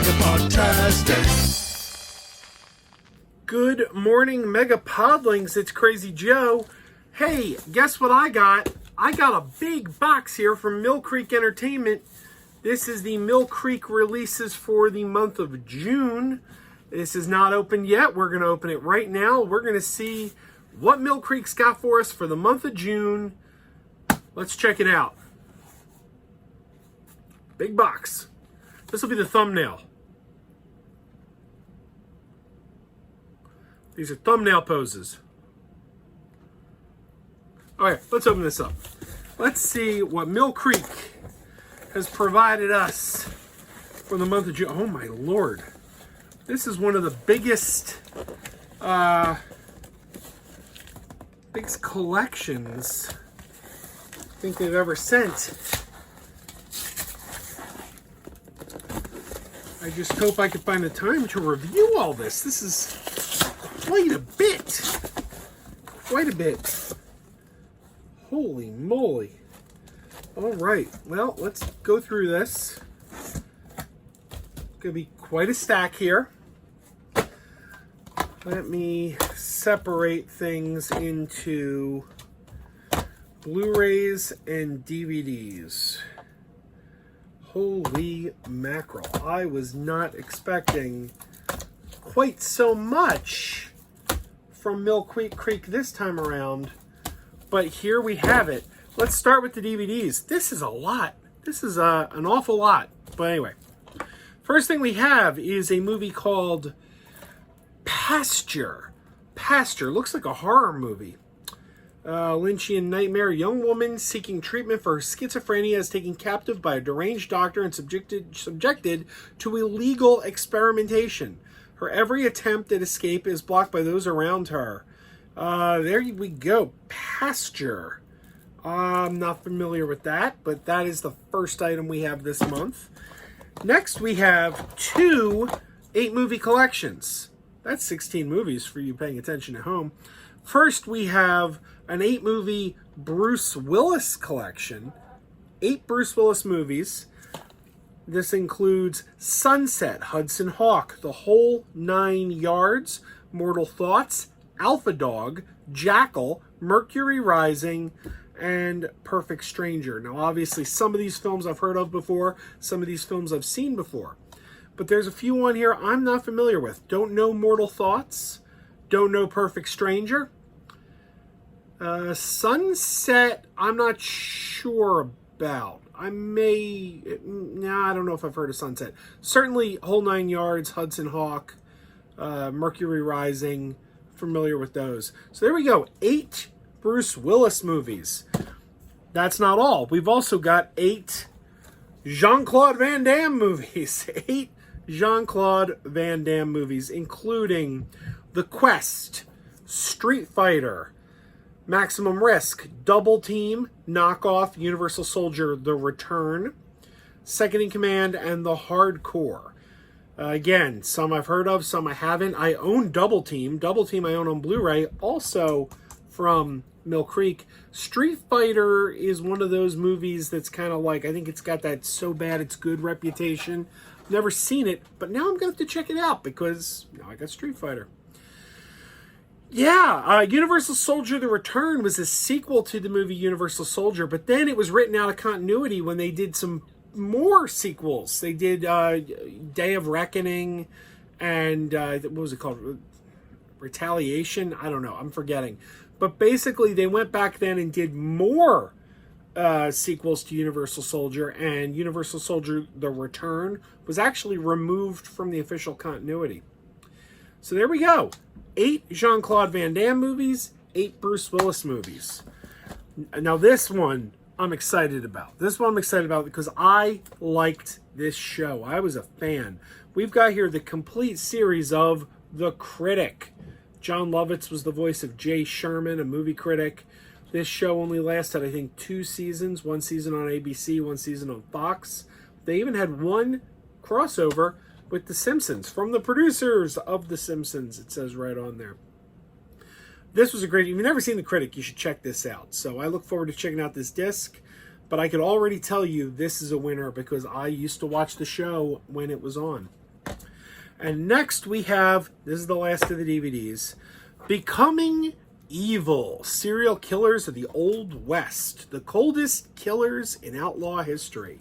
MegaPodTastic. Good morning, MegaPodlings. It's Crazy Joe. Hey, guess what I got? I got a big box here from Mill Creek Entertainment. This is the Mill Creek releases for the month of June. This is not open yet. We're going to open it right now. We're going to see what Mill Creek's got for us for the month of June. Let's check it out. Big box. This will be the thumbnail. These are thumbnail poses. All right, let's open this up. Let's see what Mill Creek has provided us for the month of June. Oh my Lord. This is one of the biggest collections I think they've ever sent. I just hope I can find the time to review all this. This is quite a bit. Quite a bit. Holy moly. All right. Well, let's go through this. Going to be quite a stack here. Let me separate things into Blu-rays and DVDs. Holy mackerel. I was not expecting quite so much from Mill Creek this time around, but here we have it. Let's start with the DVDs. This is a lot. This is an awful lot. But anyway, first thing we have is a movie called Pasture. Pasture looks like a horror movie. Lynchian nightmare. Young woman seeking treatment for her schizophrenia is taken captive by a deranged doctor and subjected to illegal experimentation. Her every attempt at escape is blocked by those around her. There we go. Pasture. I'm not familiar with that, but that is the first item we have this month. Next, we have two 8-movie collections. That's 16 movies for you paying attention at home. First, we have an 8-movie Bruce Willis collection. 8 Bruce Willis movies. This includes Sunset, Hudson Hawk, The Whole 9 Yards, Mortal Thoughts, Alpha Dog, Jackal, Mercury Rising, and Perfect Stranger. Now, obviously, some of these films I've heard of before. Some of these films I've seen before. But there's a few on here I'm not familiar with. Don't know Mortal Thoughts. Don't know Perfect Stranger. Sunset, I'm not sure about. I don't know if I've heard of Sunset. Certainly Whole 9 Yards, Hudson Hawk, Mercury Rising, familiar with those. So there we go, 8 Bruce Willis movies. That's not all. We've also got 8 Jean-Claude Van Damme movies. 8 Jean-Claude Van Damme movies, including The Quest, Street Fighter, Maximum Risk, Double Team, Knockoff, Universal Soldier, The Return, Second in Command, and The Hardcore. Again, some I've heard of, some I haven't. I own Double Team. Double Team I own on Blu-ray, also from Mill Creek. Street Fighter is one of those movies that's kind of like, I think it's got that so bad it's good reputation. Never seen it, but now I'm going to have to check it out because now I got Street Fighter. Yeah, Universal Soldier The Return was a sequel to the movie Universal Soldier, but then it was written out of continuity when they did some more sequels. They did Day of Reckoning and what was it called? Retaliation? I don't know. I'm forgetting. But basically, they went back then and did more sequels to Universal Soldier, and Universal Soldier The Return was actually removed from the official continuity. So there we go. 8 Jean-Claude Van Damme movies, 8 Bruce Willis movies. Now this one I'm excited about. This one I'm excited about because I liked this show. I was a fan. We've got here the complete series of The Critic. John Lovitz was the voice of Jay Sherman, a movie critic. This show only lasted, I think, 2 seasons. 1 season on ABC, 1 season on Fox. They even had 1 crossover with The Simpsons, from the producers of The Simpsons, it says right on there. This was a great, if you've never seen The Critic, you should check this out. So I look forward to checking out this disc, but I could already tell you this is a winner because I used to watch the show when it was on. And next we have, this is the last of the DVDs, Becoming Evil, Serial Killers of the Old West, the coldest killers in outlaw history.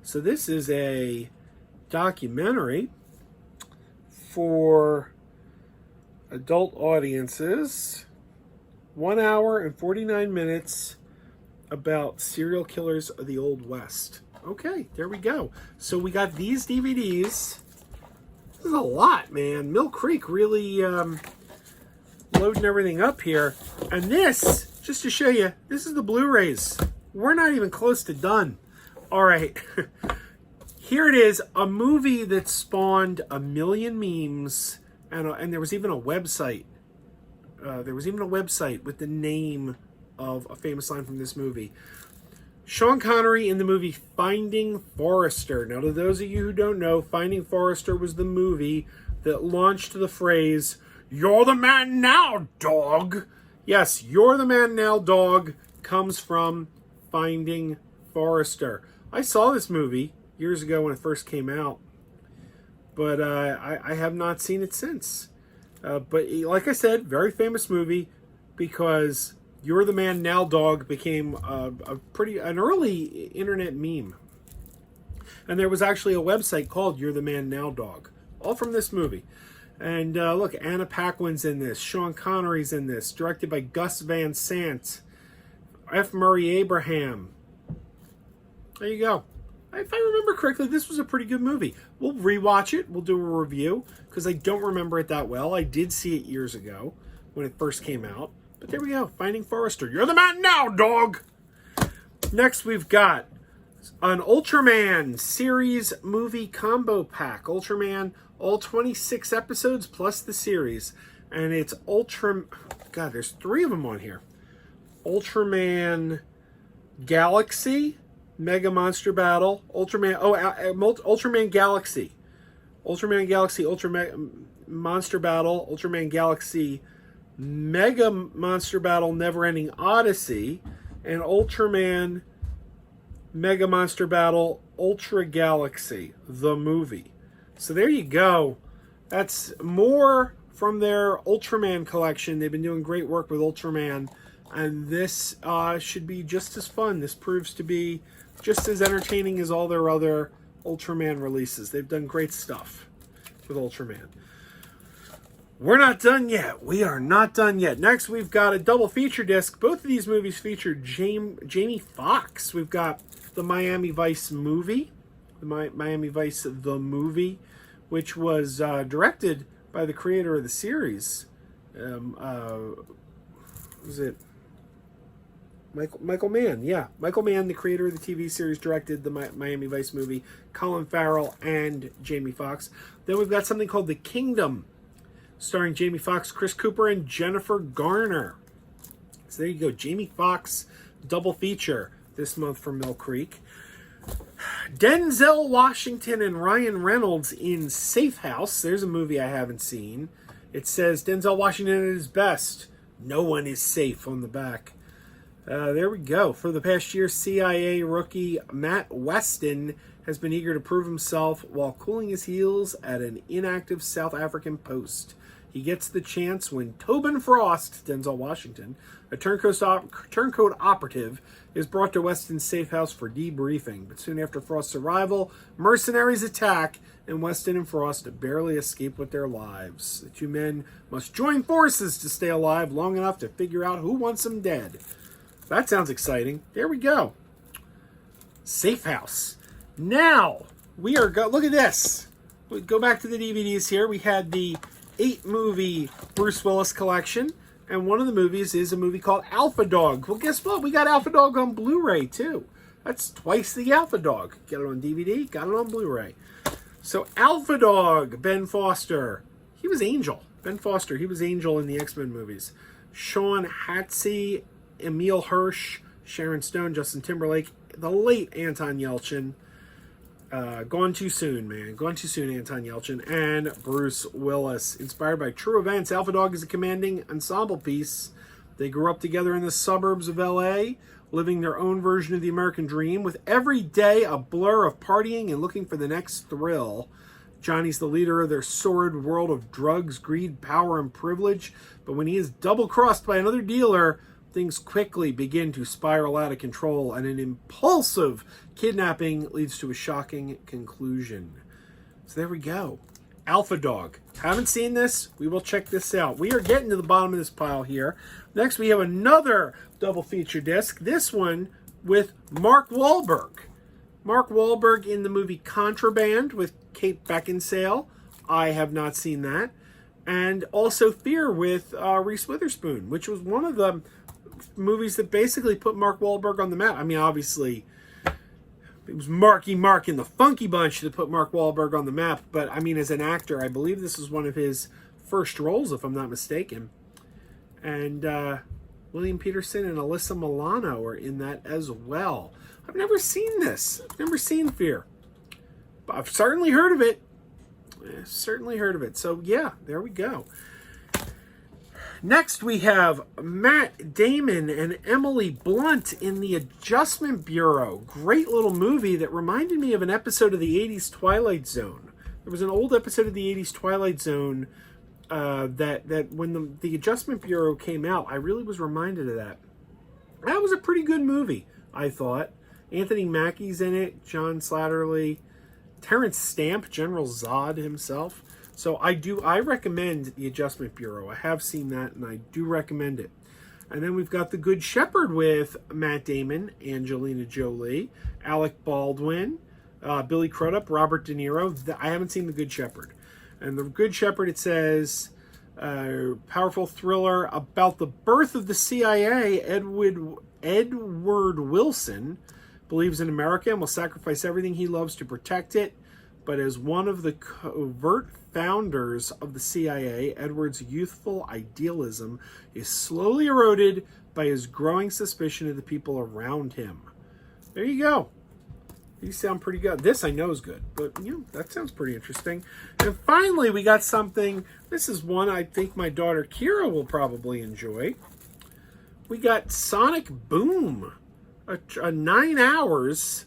So this is a documentary for adult audiences, 1 hour and 49 minutes about serial killers of the Old West. Okay, there we go. So we got these DVDs. This is a lot, man. Mill Creek really loading everything up here. And this, just to show you, this is the Blu-rays. We're not even close to done. All right. Here it is, a movie that spawned a million memes, and there was even a website. There was even a website with the name of a famous line from this movie. Sean Connery in the movie Finding Forrester. Now, to those of you who don't know, Finding Forrester was the movie that launched the phrase, "You're the man now, dog." Yes, "You're the man now, dog" comes from Finding Forrester. I saw this movie years ago when it first came out, but I have not seen it since. But like I said, very famous movie because "You're the man now, dog" became an early internet meme. And there was actually a website called "You're the Man Now, Dog," all from this movie. And look, Anna Paquin's in this, Sean Connery's in this, directed by Gus Van Sant, F. Murray Abraham. There you go. If I remember correctly, this was a pretty good movie. We'll rewatch it. We'll do a review because I don't remember it that well. I did see it years ago when it first came out. But there we go. Finding Forrester. You're the man now, dog. Next, we've got an Ultraman series movie combo pack. Ultraman, all 26 episodes plus the series. And it's God, there's 3 of them on here. Ultraman Galaxy, Mega Monster Battle, Ultraman Galaxy, Ultraman Monster Battle, Ultraman Galaxy, Mega Monster Battle, Never Ending Odyssey, and Ultraman Mega Monster Battle, UltraGalaxy, the movie. So there you go. That's more from their Ultraman collection. They've been doing great work with Ultraman, and this should be just as fun. This proves to be just as entertaining as all their other Ultraman releases. They've done great stuff with Ultraman. We're not done yet. We are not done yet. Next, we've got a double feature disc. Both of these movies feature Jamie Foxx. We've got the Miami Vice movie, Miami Vice the movie, which was directed by the creator of the series. Was it Michael Mann? Yeah, Michael Mann, the creator of the TV series, directed the Miami Vice movie. Colin Farrell and Jamie Foxx. Then we've got something called The Kingdom, starring Jamie Foxx, Chris Cooper, and Jennifer Garner. So there you go, Jamie Foxx double feature this month from Mill Creek. Denzel Washington and Ryan Reynolds in Safe House. There's a movie I haven't seen. It says Denzel Washington at his best. No one is safe on the back. There we go. For the past year, CIA rookie Matt Weston has been eager to prove himself while cooling his heels at an inactive South African post. He gets the chance when Tobin Frost, Denzel Washington, a turncoat operative, is brought to Weston's safe house for debriefing. But soon after Frost's arrival, mercenaries attack, and Weston and Frost barely escape with their lives. The two men must join forces to stay alive long enough to figure out who wants them dead. That sounds exciting. There we go. Safe House. Now, we are look at this. We go back to the DVDs here. We had the 8-movie Bruce Willis collection, and one of the movies is a movie called Alpha Dog. Well, guess what? We got Alpha Dog on Blu-ray, too. That's twice the Alpha Dog. Get it on DVD, got it on Blu-ray. So, Alpha Dog, Ben Foster. He was Angel. Ben Foster, he was Angel in the X-Men movies. Sean Hatzie, Emil Hirsch, Sharon Stone, Justin Timberlake, the late Anton Yelchin. Gone too soon, man. Gone too soon, Anton Yelchin. And Bruce Willis. Inspired by true events, Alpha Dog is a commanding ensemble piece. They grew up together in the suburbs of L.A., living their own version of the American dream, with every day a blur of partying and looking for the next thrill. Johnny's the leader of their sordid world of drugs, greed, power, and privilege. But when he is double-crossed by another dealer, things quickly begin to spiral out of control, and an impulsive kidnapping leads to a shocking conclusion. So there we go. Alpha Dog. Haven't seen this? We will check this out. We are getting to the bottom of this pile here. Next, we have another double feature disc. This one with Mark Wahlberg. Mark Wahlberg in the movie Contraband with Kate Beckinsale. I have not seen that. And also Fear with Reese Witherspoon, which was one of the movies that basically put Mark Wahlberg on the map. I mean, obviously, it was Marky Mark and the Funky Bunch that put Mark Wahlberg on the map. But, I mean, as an actor, I believe this was one of his first roles, if I'm not mistaken. And William Peterson and Alyssa Milano are in that as well. I've never seen this. I've never seen Fear. But I've certainly heard of it. So, yeah, there we go. Next, we have Matt Damon and Emily Blunt in The Adjustment Bureau. Great little movie that reminded me of an episode of the 80s Twilight Zone. There was an old episode of the 80s Twilight Zone that when the Adjustment Bureau came out, I really was reminded of that. That was a pretty good movie, I thought. Anthony Mackie's in it, John Slattery, Terrence Stamp, General Zod himself. So I recommend The Adjustment Bureau. I have seen that, and I do recommend it. And then we've got The Good Shepherd with Matt Damon, Angelina Jolie, Alec Baldwin, Billy Crudup, Robert De Niro. I haven't seen The Good Shepherd. And The Good Shepherd, it says, powerful thriller about the birth of the CIA. Edward Wilson believes in America and will sacrifice everything he loves to protect it. But as one of the covert founders of the CIA, Edward's youthful idealism is slowly eroded by his growing suspicion of the people around him. There you go. These sound pretty good. This I know is good, but that sounds pretty interesting. And finally, we got something. This is one I think my daughter Kira will probably enjoy. We got Sonic Boom, a 9 hours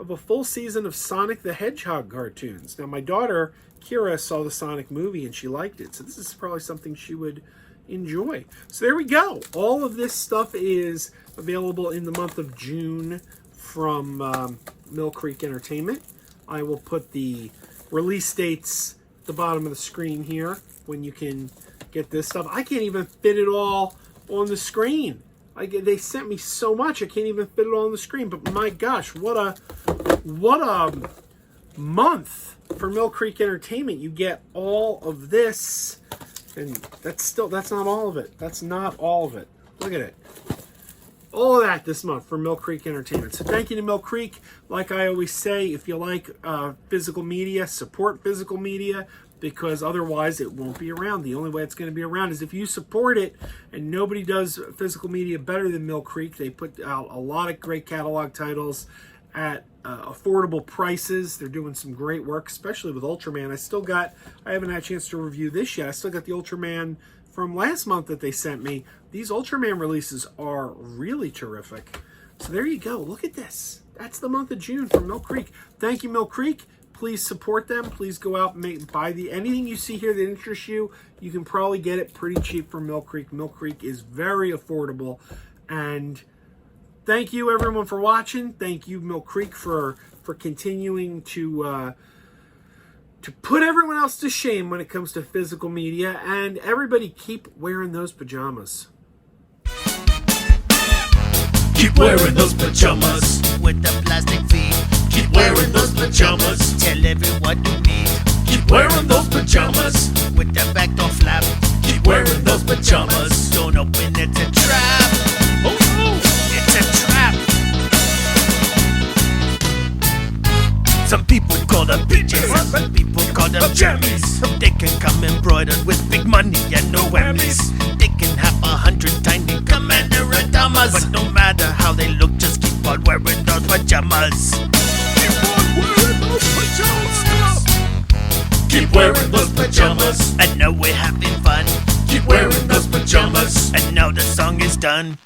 of a full season of Sonic the Hedgehog cartoons. Now, my daughter Kira saw the Sonic movie and she liked it, so this is probably something she would enjoy. So there we go. All of this stuff is available in the month of June from Mill Creek Entertainment. I will put the release dates at the bottom of the screen here when you can get this stuff. I can't even fit it all on the screen. They sent me so much, I can't even fit it all on the screen. But my gosh, what a month for Mill Creek Entertainment. You get all of this, and that's not all of it. That's not all of it. Look at it. All of that this month for Mill Creek Entertainment. So thank you to Mill Creek. Like I always say, if you like physical media, support physical media, because otherwise it won't be around. The only way it's going to be around is if you support it, and nobody does physical media better than Mill Creek. They put out a lot of great catalog titles at affordable prices. They're doing some great work, especially with Ultraman. I haven't had a chance to review this yet. I still got the Ultraman from last month that they sent me. These Ultraman releases are really terrific. So there you go. Look at this. That's the month of June from Mill Creek. Thank you, Mill Creek. Please support them. Please go out and buy anything you see here that interests you. You can probably get it pretty cheap from Mill Creek. Mill Creek is very affordable. And thank you, everyone, for watching. Thank you, Mill Creek, for continuing to put everyone else to shame when it comes to physical media. And everybody, keep wearing those pajamas. Keep wearing those pajamas with the plastic feet. Keep wearing those pajamas. Tell everyone you meet. Keep wearing those pajamas with the back door flap. Keep wearing those pajamas. Don't open it, it's a trap. Oh no, it's a trap. Some people call them PJs, some people call them jammies. They can come embroidered with big money and no whammies. They can have 100 tiny commander Adamas, but no matter how they look, just keep on wearing those pajamas. Keep wearing those pajamas. And now we're having fun. Keep wearing those pajamas. And now the song is done.